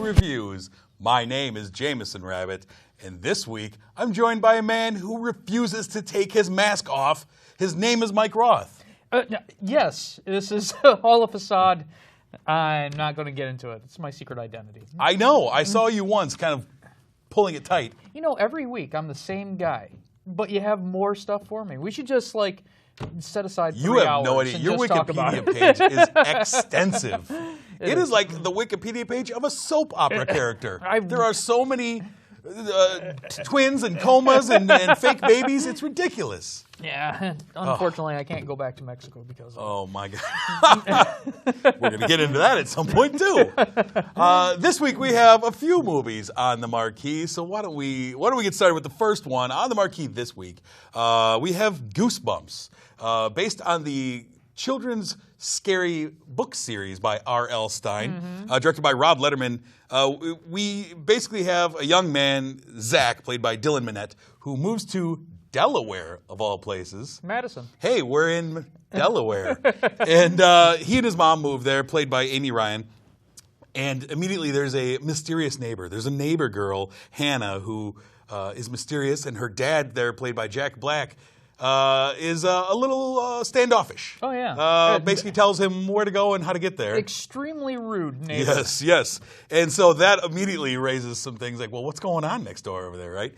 Reviews. My name is Jameson Rabbit, and this week I'm joined by a man who refuses to take his mask off. His name is Mike Roth. Yes, this is all a facade. I'm not going to get into it. It's my secret identity. I know. I saw you once kind of pulling it tight. You know, every week I'm the same guy, but you have more stuff for me. We should just, set aside 3 hours. You have no idea. Your Wikipedia page is extensive. It is like the Wikipedia page of a soap opera character. There are so many twins and comas and fake babies. It's ridiculous. Yeah. Unfortunately, I can't go back to Mexico because of Oh, my God. We're going to get into that at some point, too. This week we have a few movies on the marquee, so why don't we get started with the first one on the marquee this week. We have Goosebumps, based on the children's scary book series by R.L. Stine, directed by Rob Letterman. We basically have a young man, Zach, played by Dylan Minnette, who moves to Delaware, of all places. Madison. Hey, we're in Delaware. And he and his mom moved there, played by Amy Ryan. And immediately there's a mysterious neighbor. There's a neighbor girl, Hannah, who is mysterious, and her dad there, played by Jack Black, is a little standoffish. Oh, yeah. Basically tells him where to go and how to get there. Extremely rude neighbor. Yes. And so that immediately raises some things like, well, what's going on next door over there, right?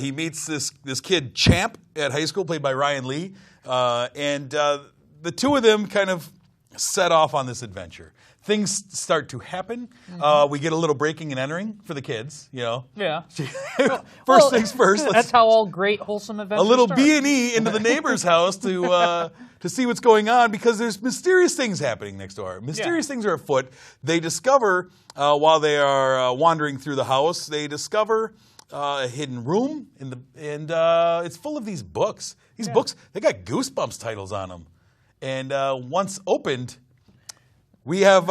He meets this kid, Champ, at high school, played by Ryan Lee. And the two of them kind of set off on this adventure. Things start to happen. We get a little breaking and entering for the kids, you know. Yeah. First things first. That's how all great, wholesome adventures a little start. B&E into the neighbor's house to see what's going on, because there's mysterious things happening next door. Mysterious things are afoot. They discover, while they are wandering through the house, they discover a hidden room, and it's full of these books. These books, they got Goosebumps titles on them. And once opened, we have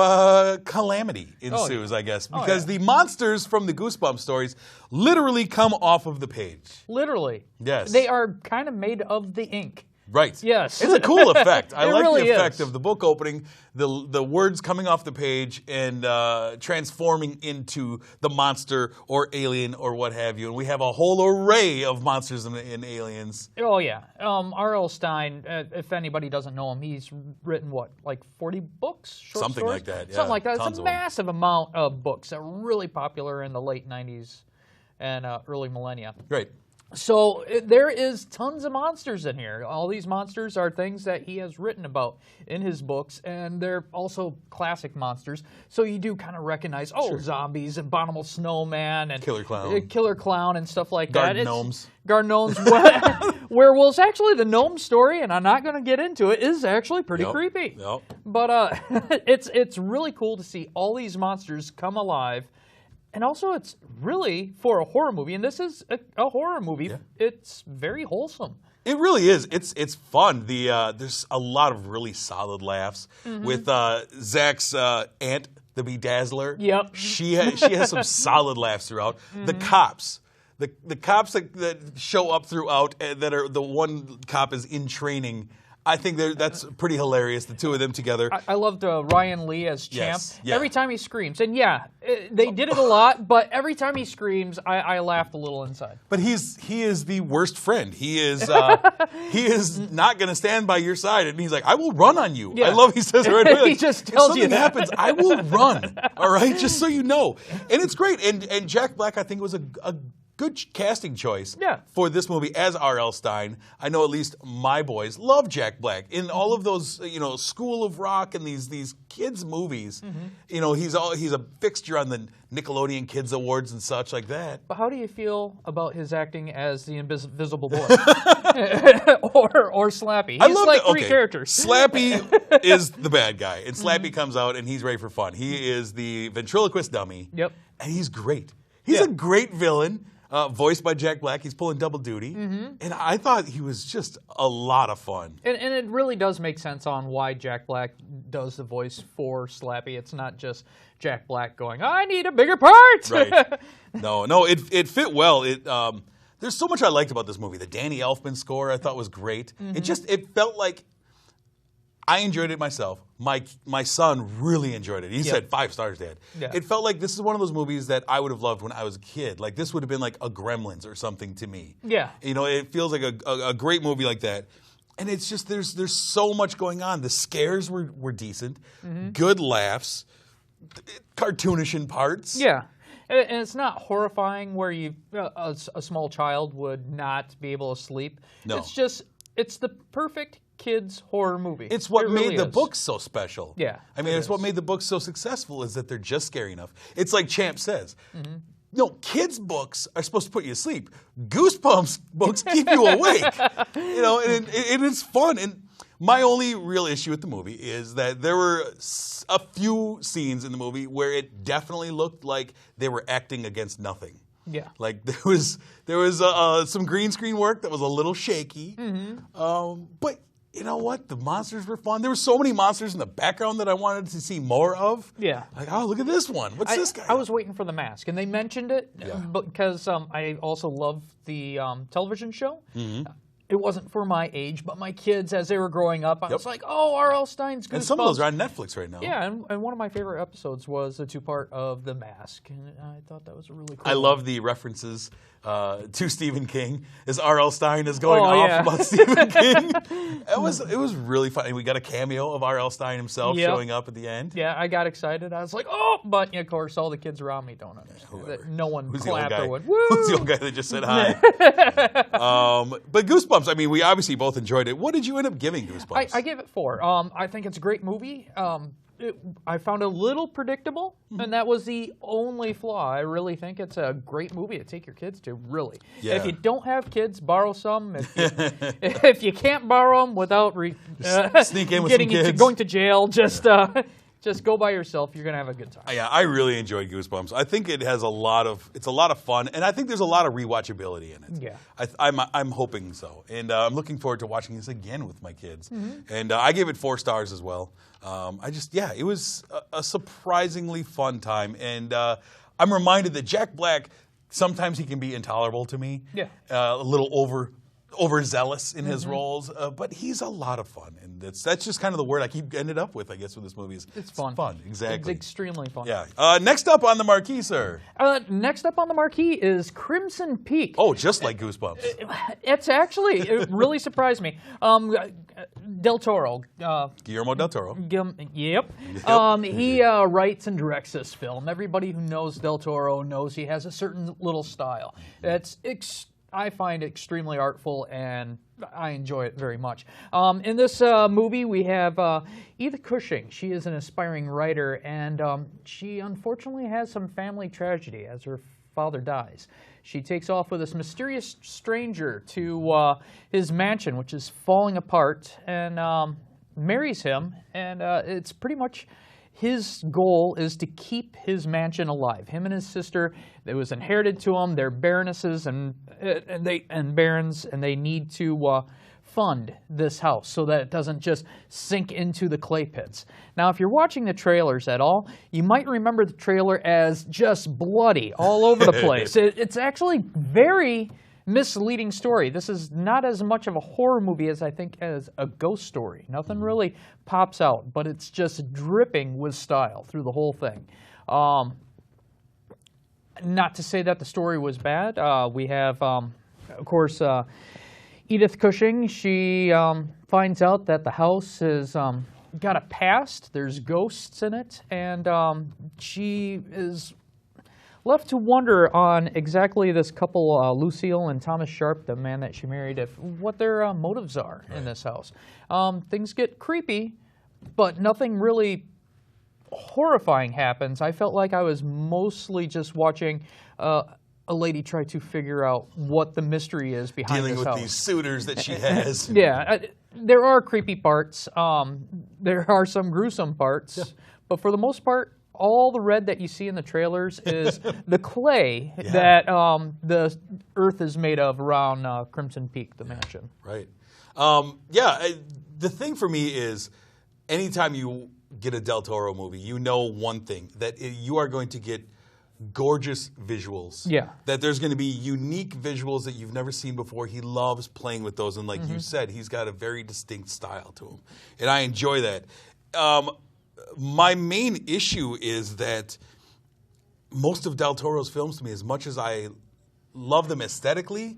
calamity ensues, I guess, because the monsters from the Goosebumps stories literally come off of the page. Literally. Yes. They are kind of made of the ink. Right. Yes. It's a cool effect. I like really the effect is. of the book opening, the words coming off the page and transforming into the monster or alien or what have you. And we have a whole array of monsters and aliens. Oh, yeah. R.L. Stine, if anybody doesn't know him, he's written, 40 books? Something stories? like that, yeah. Something like that. Tons It's a of them. massive amount of books that were really popular in the late 90s and early millennia. Right. So there is tons of monsters in here. All these monsters are things that he has written about in his books, and they're also classic monsters. So you do kind of recognize, zombies, abominable snowman, and Killer clown. Killer clown and stuff like Garden that. gnomes. Garden gnomes. Werewolves. Actually, the gnome story, and I'm not going to get into it, is actually pretty creepy. Yep. But it's really cool to see all these monsters come alive. And also, it's really, for a horror movie, and this is a horror movie, it's very wholesome. It really is. It's fun. There's a lot of really solid laughs with Zach's aunt, the Bedazzler. Yep. She has some solid laughs throughout. The cops. The cops that show up throughout, that are the one cop is in training. I think that's pretty hilarious, the two of them together. I loved Ryan Lee as Champ. Yes, yeah. Every time he screams, and they did it a lot, but every time he screams, I laughed a little inside. But he is the worst friend. He is not going to stand by your side, and he's like, I will run on you. Yeah. I love he says it right away. Like, He just tells you if something that. happens, I will run. All right, just so you know. And it's great. And Jack Black, I think, was a good casting choice for this movie as R.L. Stine. I know at least my boys love Jack Black. In all of those, School of Rock and these kids movies, he's a fixture on the Nickelodeon Kids Awards and such like that. But how do you feel about his acting as the Invisible Boy? or Slappy? He's like three characters. Slappy is the bad guy, and Slappy comes out and he's ready for fun. He is the ventriloquist dummy. Yep. And he's great. He's a great villain. Voiced by Jack Black. He's pulling double duty. And I thought he was just a lot of fun. And it really does make sense on why Jack Black does the voice for Slappy. It's not just Jack Black going, I need a bigger part! Right. No, it fit well. There's so much I liked about this movie. The Danny Elfman score I thought was great. It felt like, I enjoyed it myself. My son really enjoyed it. He said 5 stars, Dad. Yeah. It felt like this is one of those movies that I would have loved when I was a kid. Like this would have been like a Gremlins or something to me. Yeah. You know, it feels like a great movie like that. And it's just there's so much going on. The scares were decent, good laughs, cartoonish in parts. Yeah. And it's not horrifying where a small child would not be able to sleep. No. It's the perfect kids horror movie. It's what really made the is. books so special. Yeah, I mean, it's what made the books so successful is that they're just scary enough. It's like Champ says. No, kids' books are supposed to put you to sleep. Goosebumps books keep you awake. You know, and it's fun. And my only real issue with the movie is that there were a few scenes in the movie where it definitely looked like they were acting against nothing. Yeah. Like there was some green screen work that was a little shaky. But you know what? The monsters were fun. There were so many monsters in the background that I wanted to see more of. Yeah. Like, oh, look at this one. What's this guy? I was waiting for the mask, and they mentioned it because I also love the television show. It wasn't for my age, but my kids, as they were growing up, I was like, oh, R.L. Stein's Goosebumps. And some of those are on Netflix right now. Yeah, and one of my favorite episodes was the 2-part of The Mask, and I thought that was a really cool I one. love the references to Stephen King as R.L. Stein is going off about Stephen King. It was really fun. And we got a cameo of R.L. Stein himself showing up at the end. Yeah, I got excited. I was like, oh, but of course, all the kids around me don't understand. That no one clapped or went, woo! Who's the old guy that just said hi? But Goosebumps, I mean, we obviously both enjoyed it. What did you end up giving Goosebumps? I gave it 4. I think it's a great movie. I found it a little predictable, and that was the only flaw. I really think it's a great movie to take your kids to, really. Yeah. If you don't have kids, borrow some. If you can't borrow them without sneak in with some kids. Going to jail, just go by yourself. You're going to have a good time. Yeah, I really enjoyed Goosebumps. I think it's a lot of fun, and I think there's a lot of rewatchability in it. Yeah. I'm hoping so. And I'm looking forward to watching this again with my kids. And I gave it 4 stars as well. It was a surprisingly fun time. And I'm reminded that Jack Black, sometimes he can be intolerable to me. Yeah. A little overzealous in his roles, but he's a lot of fun, and that's just kind of the word I ended up with, I guess, with this movie. It's fun. Fun, exactly. It's extremely fun. Yeah. Next up on the marquee, sir. Next up on the marquee is Crimson Peak. Oh, just like Goosebumps. It really surprised me. Del Toro. Guillermo del Toro. Yep. He writes and directs this film. Everybody who knows Del Toro knows he has a certain little style. I find extremely artful, and I enjoy it very much. In this movie, we have Edith Cushing. She is an aspiring writer, and she unfortunately has some family tragedy as her father dies. She takes off with this mysterious stranger to his mansion, which is falling apart, and marries him, and it's pretty much his goal is to keep his mansion alive. Him and his sister, it was inherited to them. They're baronesses and barons, and they need to fund this house so that it doesn't just sink into the clay pits. Now, if you're watching the trailers at all, you might remember the trailer as just bloody all over the place. It's actually very misleading story. This is not as much of a horror movie as I think as a ghost story. Nothing really pops out, but it's just dripping with style through the whole thing. Not to say that the story was bad. We have, of course, Edith Cushing. She finds out that the house has got a past. There's ghosts in it, and she is left to wonder on exactly this couple, Lucille and Thomas Sharp, the man that she married, what their motives are in this house. Things get creepy, but nothing really horrifying happens. I felt like I was mostly just watching a lady try to figure out what the mystery is behind Dealing this with house. these suitors that she has. Yeah, there are creepy parts. There are some gruesome parts, but for the most part, all the red that you see in the trailers is the clay that the earth is made of around Crimson Peak, the mansion. Right. The thing for me is anytime you get a Del Toro movie, you know one thing, that you are going to get gorgeous visuals. Yeah. That there's going to be unique visuals that you've never seen before. He loves playing with those. And like you said, he's got a very distinct style to him. And I enjoy that. My main issue is that most of Del Toro's films, to me, as much as I love them aesthetically,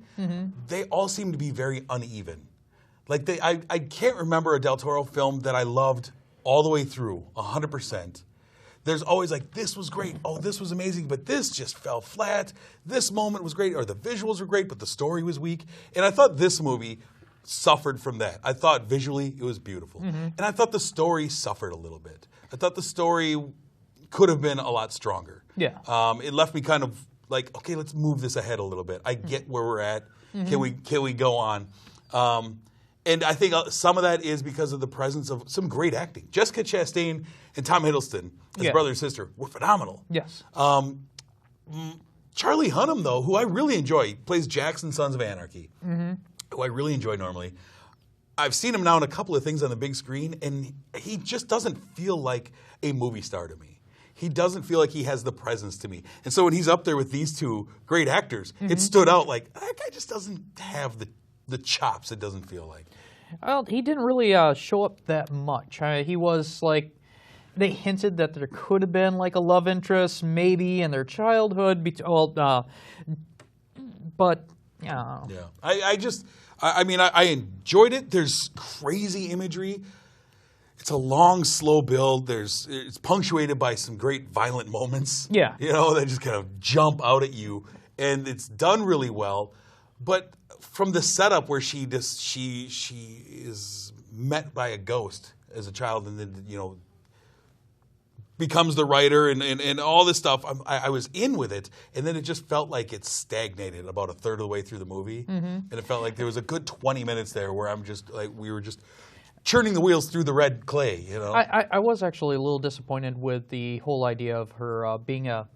they all seem to be very uneven. Like I can't remember a Del Toro film that I loved all the way through, 100%. There's always like, this was great, oh, this was amazing, but this just fell flat. This moment was great, or the visuals were great, but the story was weak. And I thought this movie suffered from that. I thought visually it was beautiful. And I thought the story suffered a little bit. I thought the story could have been a lot stronger. Yeah. It left me kind of like, okay, let's move this ahead a little bit. I get where we're at. Can we go on? And I think some of that is because of the presence of some great acting. Jessica Chastain and Tom Hiddleston, his brother and sister, were phenomenal. Yes. Charlie Hunnam, though, who I really enjoy, he plays Jackson, Sons of Anarchy, who I really enjoy normally. I've seen him now in a couple of things on the big screen, and he just doesn't feel like a movie star to me. He doesn't feel like he has the presence to me. And so when he's up there with these two great actors, it stood out like, that guy just doesn't have the chops, it doesn't feel like. Well, he didn't really show up that much. He was like, they hinted that there could have been like a love interest maybe in their childhood. But, yeah. I enjoyed it. There's crazy imagery. It's a long, slow build. It's punctuated by some great violent moments. Yeah. You know, that just kind of jump out at you. And it's done really well. But from the setup where she is met by a ghost as a child and then, you know, becomes the writer and all this stuff, I was in with it. And then it just felt like it stagnated about a third of the way through the movie. And it felt like there was a good 20 minutes there where I'm just like, we were just churning the wheels through the red clay, you know? I was actually a little disappointed with the whole idea of her being an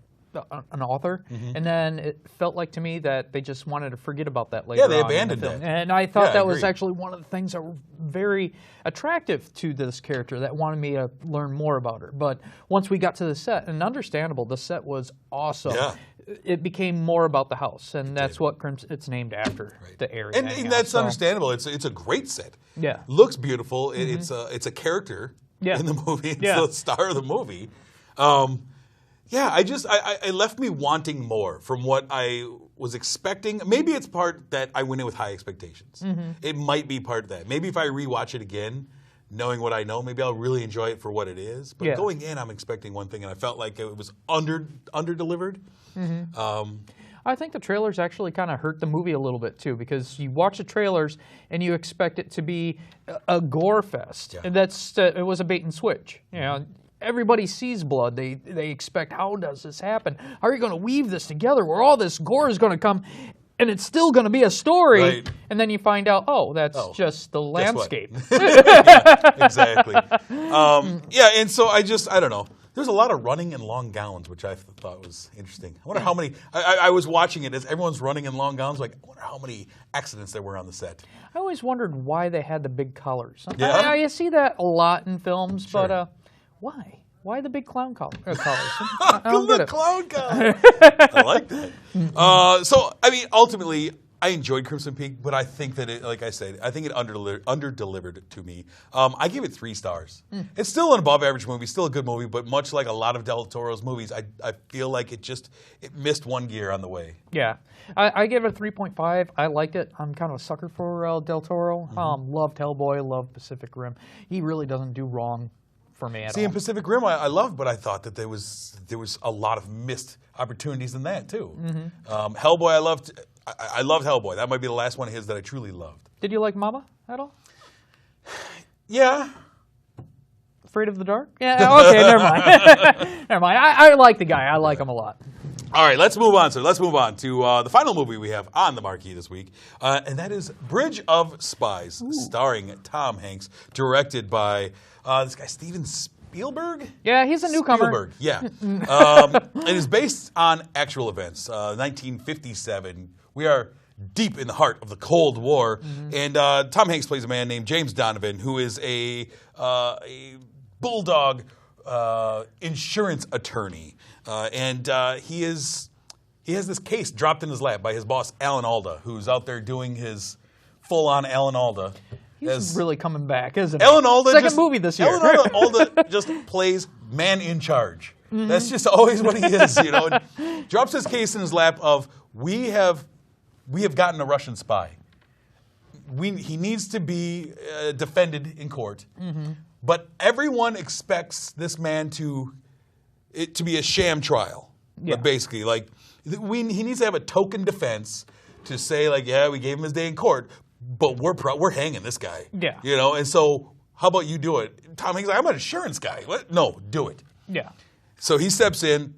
author, and then it felt like to me that they just wanted to forget about that later. Yeah, they on abandoned in the film. that. And I thought I that was agree. actually one of the things that were very attractive to this character that wanted me to learn more about her. But once we got to the set, and understandable, the set was awesome. Yeah. It became more about the house, and that's what it's named after, the area. And that's understandable. It's a great set. Yeah. Looks beautiful. It's a character in the movie. It's the star of the movie. It left me wanting more from what I was expecting. Maybe it's part that I went in with high expectations. It might be part of that. Maybe if I rewatch it again, knowing what I know, maybe I'll really enjoy it for what it is. But going in, I'm expecting one thing, and I felt like it was under-delivered. I think the trailers actually kind of hurt the movie a little bit too, because you watch the trailers and you expect it to be a gore fest, and it was a bait and switch. You know, everybody sees blood. They expect, how does this happen? How are you going to weave this together where all this gore is going to come? And it's still going to be a story, right. And then you find out, that's just the landscape. Exactly. And so I don't know. There's a lot of running in long gowns, which I thought was interesting. I wonder how many. I was watching it as everyone's running in long gowns. Like, I wonder how many accidents there were on the set. I always wondered why they had the big collars. Yeah? I see that a lot in films, Sure. but why? Why the big clown collars? I don't get it. Clown collar. I like that. Ultimately, I enjoyed Crimson Peak, but I think that like I said, I think it under-delivered to me. I give it 3 stars. It's still an above-average movie, still a good movie, but much like a lot of Del Toro's movies, I feel like it missed one gear on the way. Yeah. I give it a 3.5. I like it. I'm kind of a sucker for Del Toro. Loved Hellboy, loved Pacific Rim. He really doesn't do wrong for me at all. In Pacific Rim, I loved, but I thought that there was a lot of missed opportunities in that, too. Hellboy, I loved Hellboy. That might be the last one of his that I truly loved. Did you like Mama at all? Yeah. Afraid of the Dark? Yeah, okay, never mind. Never mind. I like the guy. I like him a lot. All right, let's move on, sir. Let's move on to the final movie we have on the marquee this week, and that is Bridge of Spies, starring Tom Hanks, directed by this guy, Steven Spielberg? Yeah, he's a newcomer. Spielberg, yeah. And is based on actual events. 1957. We are deep in the heart of the Cold War, and Tom Hanks plays a man named James Donovan, who is a bulldog insurance attorney, and he has this case dropped in his lap by his boss, Alan Alda, who's out there doing his full-on Alan Alda. He's really coming back, isn't he? Alan Alda Second movie this year. Alan Alda just plays man in charge. Mm-hmm. That's just always what he is, you know. And drops his case in his lap of we have gotten a Russian spy. He needs to be defended in court, but everyone expects this man to be a sham trial. Yeah. But basically, like he needs to have a token defense to say, like, yeah, we gave him his day in court, but we're hanging this guy. Yeah. You know, and so how about you do it? Tom Hanks, like, I'm an insurance guy. What? No, do it. Yeah. So he steps in.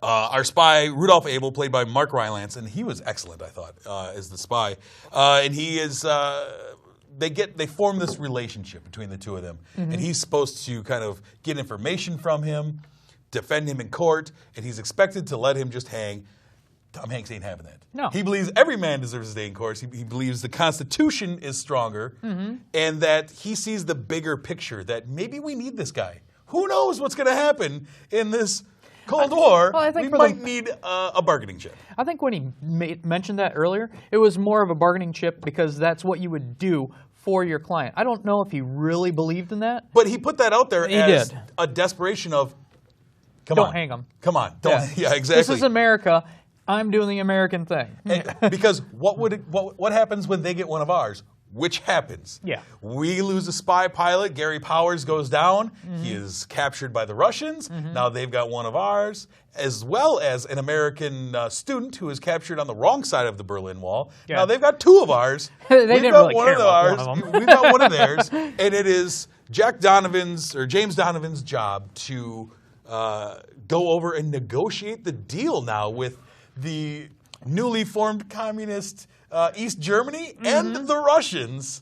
Our spy, Rudolph Abel, played by Mark Rylance, and he was excellent, I thought, as the spy. And he is, they form this relationship between the two of them. And he's supposed to kind of get information from him, defend him in court, and he's expected to let him just hang. Tom Hanks ain't having that. No. He believes every man deserves a day in court. He believes the Constitution is stronger, and that he sees the bigger picture, that maybe we need this guy. Who knows what's going to happen in this Cold War? I think we might need a bargaining chip. I think when he mentioned that earlier, it was more of a bargaining chip because that's what you would do for your client. I don't know if he really believed in that. But he put that out there as did. A desperation of, don't hang him. Come on. Don't. Yeah, exactly. This is America. I'm doing the American thing. Because what happens when they get one of ours? Which happens. Yeah. We lose a spy pilot. Gary Powers goes down. He is captured by the Russians. Now they've got one of ours, as well as an American student who is captured on the wrong side of the Berlin Wall. Yeah. Now they've got two of ours. They didn't really care about one of them. We've got one of theirs, and it is James Donovan's job to go over and negotiate the deal now with the newly formed communist East Germany and the Russians.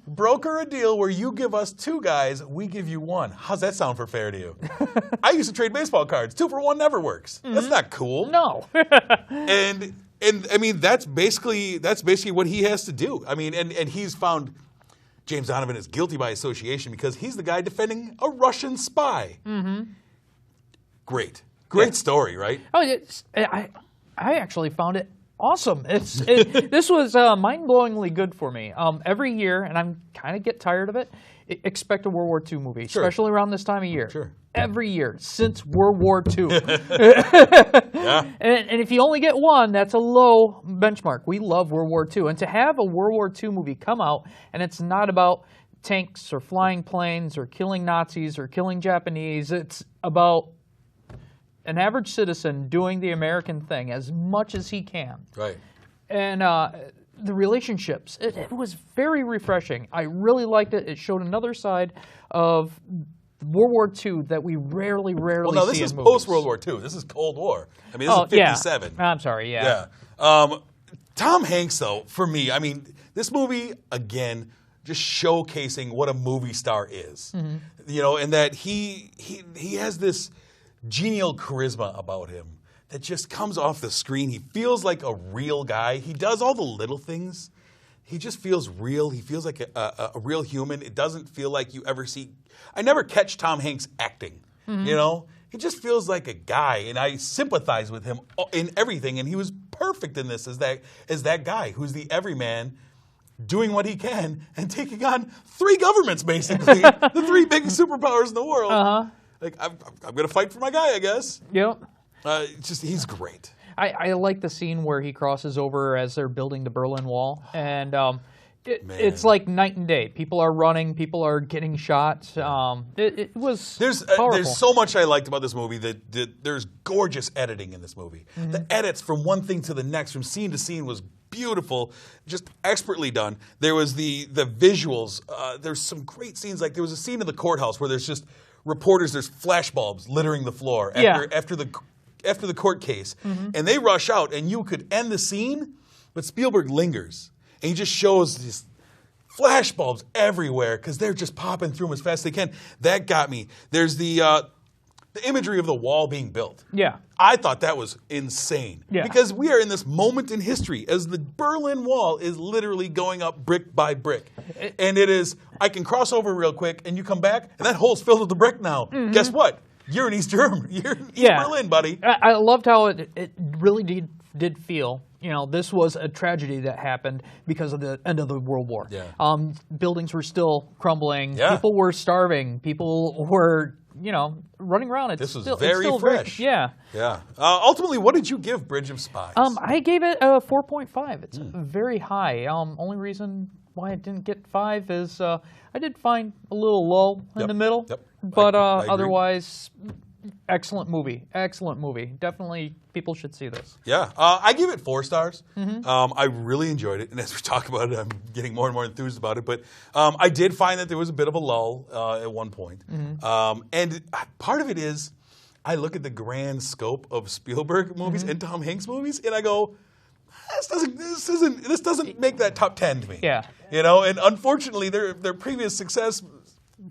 Broker a deal where you give us two guys, we give you one. How's that sound for fair to you? I used to trade baseball cards. 2 for 1 never works. That's not cool. No. and I mean that's basically what he has to do. I mean, and he's found James Donovan is guilty by association because he's the guy defending a Russian spy. Great story, right? Oh, I actually found it awesome. This was mind-blowingly good for me. Every year, and I'm kind of get tired of it, expect a World War II movie, especially around this time of year. Sure. Every year since World War II. Yeah. And if you only get one, that's a low benchmark. We love World War II. And to have a World War II movie come out, and it's not about tanks or flying planes or killing Nazis or killing Japanese, it's about an average citizen doing the American thing as much as he can. Right. And the relationships, it was very refreshing. I really liked it. It showed another side of World War II that we rarely see in movies. Well, no, this is post-World War II. This is Cold War. I mean, this is 57. Yeah. I'm sorry, yeah. Tom Hanks, though, for me, I mean, this movie, again, just showcasing what a movie star is. You know, and that he has this genial charisma about him that just comes off the screen. He feels like a real guy. He does all the little things. He just feels real. He feels like a real human. It doesn't feel like you ever see. I never catch Tom Hanks acting. You know, he just feels like a guy, and I sympathize with him in everything. And he was perfect in this as that guy who's the everyman, doing what he can and taking on 3 governments, basically, the 3 biggest superpowers in the world. Like, I'm going to fight for my guy, I guess. Yep. He's great. I like the scene where he crosses over as they're building the Berlin Wall. And it's like night and day. People are running. People are getting shot. It was powerful. There's so much I liked about this movie. That there's gorgeous editing in this movie. The edits from one thing to the next, from scene to scene, was beautiful, just expertly done. There was the visuals. There's some great scenes. Like there was a scene in the courthouse where there's just reporters, there's flashbulbs littering the floor after the court case. And they rush out, and you could end the scene, but Spielberg lingers. And he just shows these flashbulbs everywhere because they're just popping through them as fast as they can. That got me. There's the the imagery of the wall being built. Yeah. I thought that was insane. Yeah. Because we are in this moment in history as the Berlin Wall is literally going up brick by brick. And it is, I can cross over real quick and you come back and that hole's filled with the brick now. Mm-hmm. Guess what? You're in East Germany. You're in East Berlin, buddy. I loved how it really did feel. This was a tragedy that happened because of the end of the World War. Yeah. Buildings were still crumbling. Yeah. People were starving. People were, running around. This was very fresh. Yeah. Ultimately, what did you give Bridge of Spies? I gave it a 4.5. It's very high. Only reason why I didn't get 5 is I did find a little lull in the middle. Yep. But I otherwise, excellent movie. Excellent movie. Definitely, people should see this. Yeah. I give it 4 stars. Mm-hmm. I really enjoyed it. And as we talk about it, I'm getting more and more enthused about it. But I did find that there was a bit of a lull at one point. Mm-hmm. And part of it is I look at the grand scope of Spielberg movies and Tom Hanks movies, and I go, this doesn't make that top 10 to me. Yeah. And unfortunately, their previous success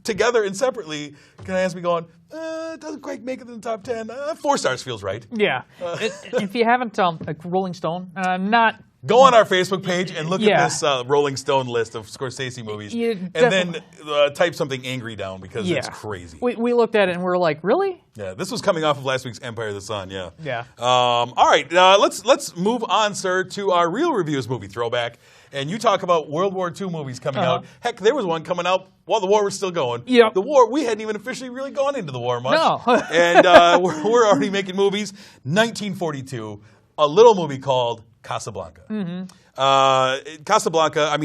together and separately kind of has me going, it doesn't quite make it in the top 10. 4 stars feels right. Yeah. If you haven't, Rolling Stone, not... Go on our Facebook page and look at this Rolling Stone list of Scorsese movies, and then type something angry down because it's crazy. We looked at it and we were like, really? Yeah, this was coming off of last week's Empire of the Sun. Yeah. Yeah. All right, let's move on, sir, to our real reviews movie throwback. And you talk about World War II movies coming out. Heck, there was one coming out while the war was still going. Yep. The war, we hadn't even officially really gone into the war much. No. And we're already making movies. 1942, a little movie called Casablanca. Mm-hmm. Casablanca, I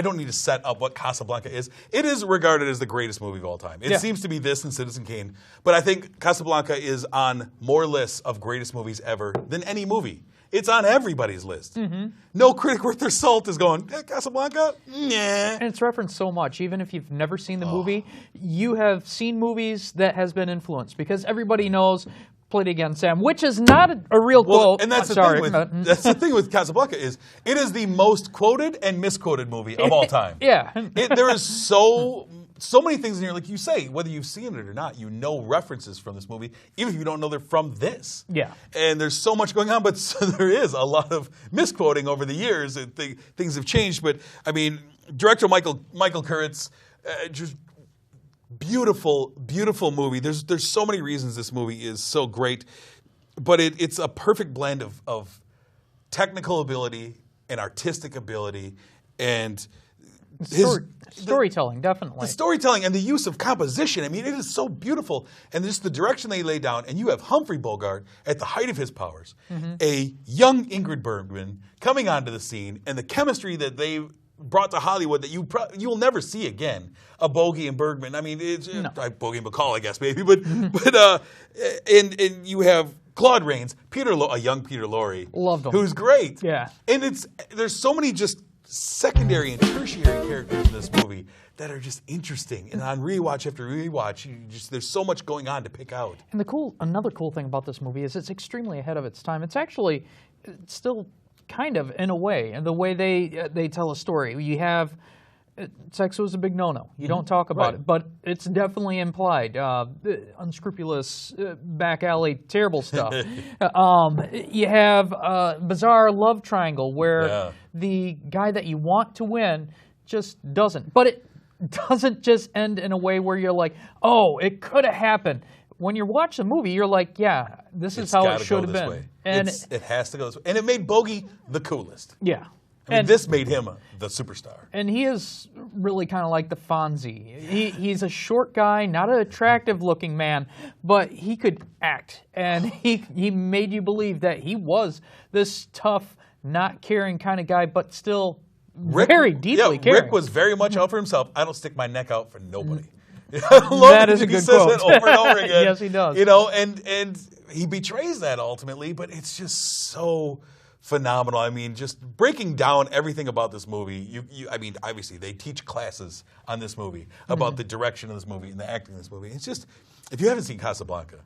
don't need to set up what Casablanca is. It is regarded as the greatest movie of all time. It seems to be this and Citizen Kane. But I think Casablanca is on more lists of greatest movies ever than any movie. It's on everybody's list. Mm-hmm. No critic worth their salt is going, Casablanca? Nah. And it's referenced so much. Even if you've never seen the movie, you have seen movies that has been influenced because everybody knows "Play It Again, Sam," which is not a real quote. And that's that's the thing with Casablanca is it is the most quoted and misquoted movie of all time. Yeah. There is so many things in here, like you say, whether you've seen it or not, you know references from this movie, even if you don't know they're from this. Yeah. And there's so much going on, but there is a lot of misquoting over the years. And things have changed, but director Michael Kurtz, just beautiful, beautiful movie. There's so many reasons this movie is so great, but it's a perfect blend of technical ability and artistic ability and storytelling, definitely. The storytelling and the use of composition. It is so beautiful. And just the direction they lay down. And you have Humphrey Bogart at the height of his powers, a young Ingrid Bergman coming onto the scene, and the chemistry that they brought to Hollywood that you'll never see again. A Bogey and Bergman. It's Bogey and Bacall, I guess, maybe. But and you have Claude Rains, a young Peter Lorre, loved him, who's great. Yeah. And there's so many just secondary and tertiary characters in this movie that are just interesting. And on rewatch after rewatch, there's so much going on to pick out. And another cool thing about this movie is it's extremely ahead of its time. It's actually still kind of in a way, and the way they tell a story. You have sex was a big no-no. You don't talk about it, but it's definitely implied. Unscrupulous, back alley, terrible stuff. You have a bizarre love triangle where the guy that you want to win just doesn't. But it doesn't just end in a way where you're like, oh, it could have happened. When you watch the movie, you're like, yeah, this is how it should have been. Way. And it has to go this way. And it made Bogey the coolest. Yeah. This made him the superstar. And he is really kind of like the Fonzie. He's a short guy, not an attractive-looking man, but he could act. And he made you believe that he was this tough, not caring kind of guy, but still very deeply caring. Rick was very much out for himself. I don't stick my neck out for nobody. That is a good quote. He says that over and over again. Yes, he does. And he betrays that ultimately, but it's just so phenomenal. Just breaking down everything about this movie. Obviously they teach classes on this movie about the direction of this movie and the acting of this movie. It's just, if you haven't seen Casablanca,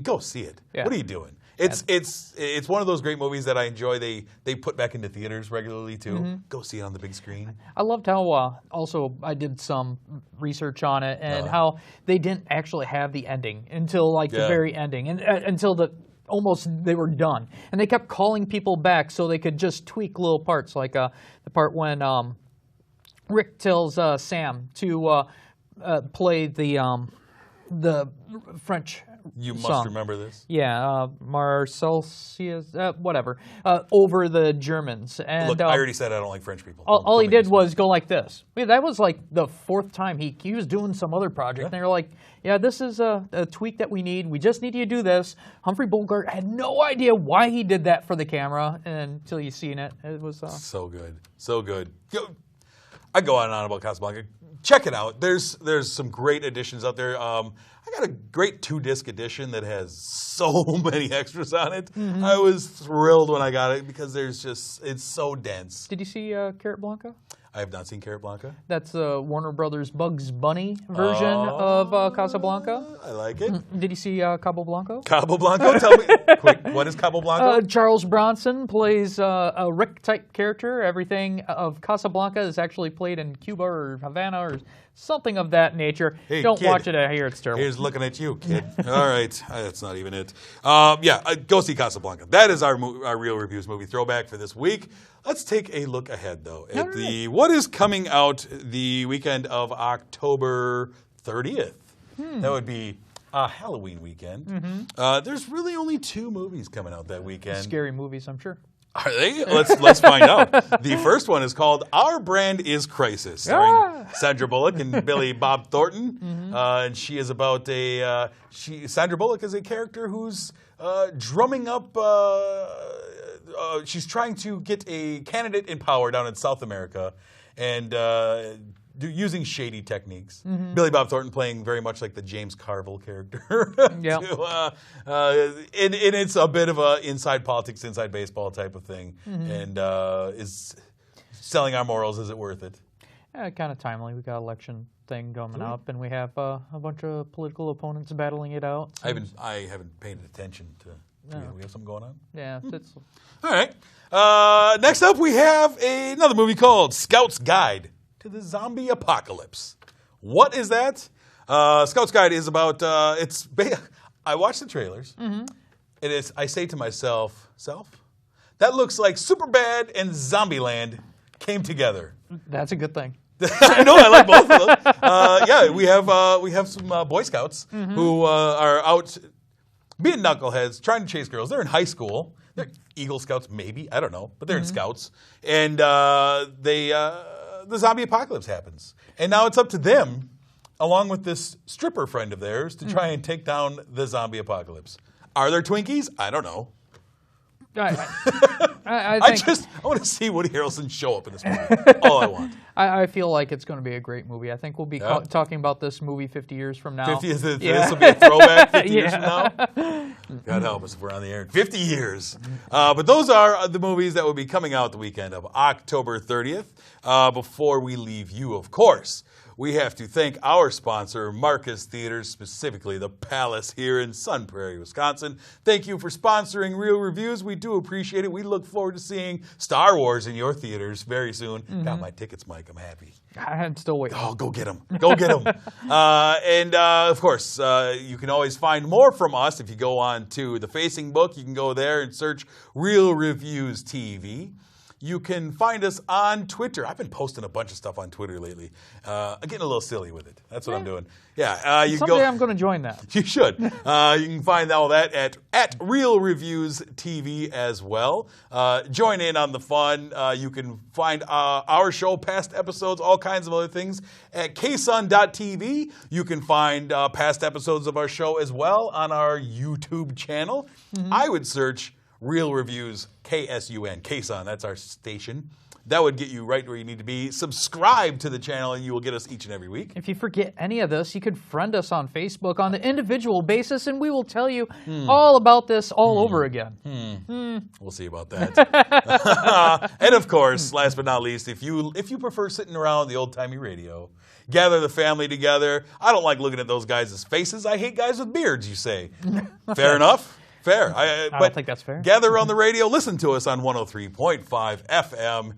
go see it. Yeah. What are you doing? It's one of those great movies that I enjoy. They put back into theaters regularly too. Go see it on the big screen. I loved how also I did some research on it and how they didn't actually have the ending until like the very ending and until almost they were done, and they kept calling people back so they could just tweak little parts, like the part when Rick tells Sam to play the French. You must song. remember this. Yeah, Marcelsius, whatever, over the Germans. And look, I already said I don't like French people. All he did was go like this. Yeah, that was like the fourth time he was doing some other project. And they were like, yeah, this is a tweak that we need. We just need you to do this. Humphrey Bogart had no idea why he did that for the camera until you seen it. It was so good, so good. I go on and on about Casablanca. Check it out. There's some great editions out there. I got a great 2-disc edition that has so many extras on it. I was thrilled when I got it because it's so dense. Did you see Carrot Blanca? I have not seen Carrot Blanca. That's Warner Brothers Bugs Bunny version of Casablanca. I like it. Did you see Cabo Blanco? Cabo Blanco? Tell me quick. What is Cabo Blanco? Charles Bronson plays a Rick-type character. Everything of Casablanca is actually played in Cuba or Havana or something of that nature. Hey, Don't kid, watch it. I hear it's terrible. Here's looking at you, kid. All right. That's not even it. Go see Casablanca. That is our Real Reviews movie throwback for this week. Let's take a look ahead, though, at what is coming out the weekend of October 30th. That would be Halloween weekend. There's really only 2 movies coming out that weekend. Scary movies, I'm sure. Are they? Let's find out. The first one is called Our Brand is Crisis, starring Sandra Bullock and Billy Bob Thornton. And she is about Sandra Bullock is a character who's drumming up. She's trying to get a candidate in power down in South America, and using shady techniques. Billy Bob Thornton playing very much like the James Carville character. And it's a bit of a inside politics, inside baseball type of thing. And is selling our morals. Is it worth it? Kind of timely. We got election thing coming up, and we have a bunch of political opponents battling it out. I haven't paid attention to. We have something going on? Yeah. It's all right. Next up, we have another movie called Scout's Guide to the Zombie Apocalypse. What is that? Scout's Guide is about. I watched the trailers. I say to myself, that looks like Superbad and Zombieland came together. That's a good thing. I know. I like both of them. We have some Boy Scouts who are out being knuckleheads, trying to chase girls. They're in high school. They're Eagle Scouts, maybe. I don't know. But they're in Scouts. And the zombie apocalypse happens. And now it's up to them, along with this stripper friend of theirs, to try and take down the zombie apocalypse. Are there Twinkies? I don't know. I want to see Woody Harrelson show up in this movie. All I want. I feel like it's going to be a great movie. I think we'll be talking about this movie 50 years from now. This will be a throwback 50 years from now? God help us if we're on the air in 50 years. But those are the movies that will be coming out the weekend of October 30th. Before we leave you, of course, we have to thank our sponsor, Marcus Theaters, specifically the Palace here in Sun Prairie, Wisconsin. Thank you for sponsoring Real Reviews. We do appreciate it. We look forward to seeing Star Wars in your theaters very soon. Got my tickets, Mike. I'm happy. I'm still waiting. Oh, go get them. Go get them. Of course, you can always find more from us if you go on to the Facing Book. You can go there and search Real Reviews TV. You can find us on Twitter. I've been posting a bunch of stuff on Twitter lately. I'm getting a little silly with it. That's what I'm doing. Yeah. Someday I'm going to join that. You should. You can find all that at Real Reviews TV as well. Join in on the fun. You can find our show, past episodes, all kinds of other things at ksun.tv. You can find past episodes of our show as well on our YouTube channel. I would search Real Reviews, KSUN, KSUN, that's our station. That would get you right where you need to be. Subscribe to the channel and you will get us each and every week. If you forget any of this, you could friend us on Facebook on the individual basis and we will tell you all about this all over again. We'll see about that. And of course, last but not least, if you prefer sitting around the old-timey radio, gather the family together. I don't like looking at those guys' faces. I hate guys with beards, you say. Fair enough. Fair. I don't think that's fair. Gather around the radio. Listen to us on 103.5 FM.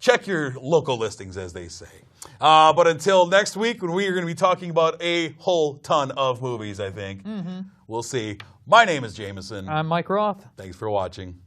Check your local listings, as they say. But until next week, when we are going to be talking about a whole ton of movies, I think. We'll see. My name is Jameson. I'm Mike Roth. Thanks for watching.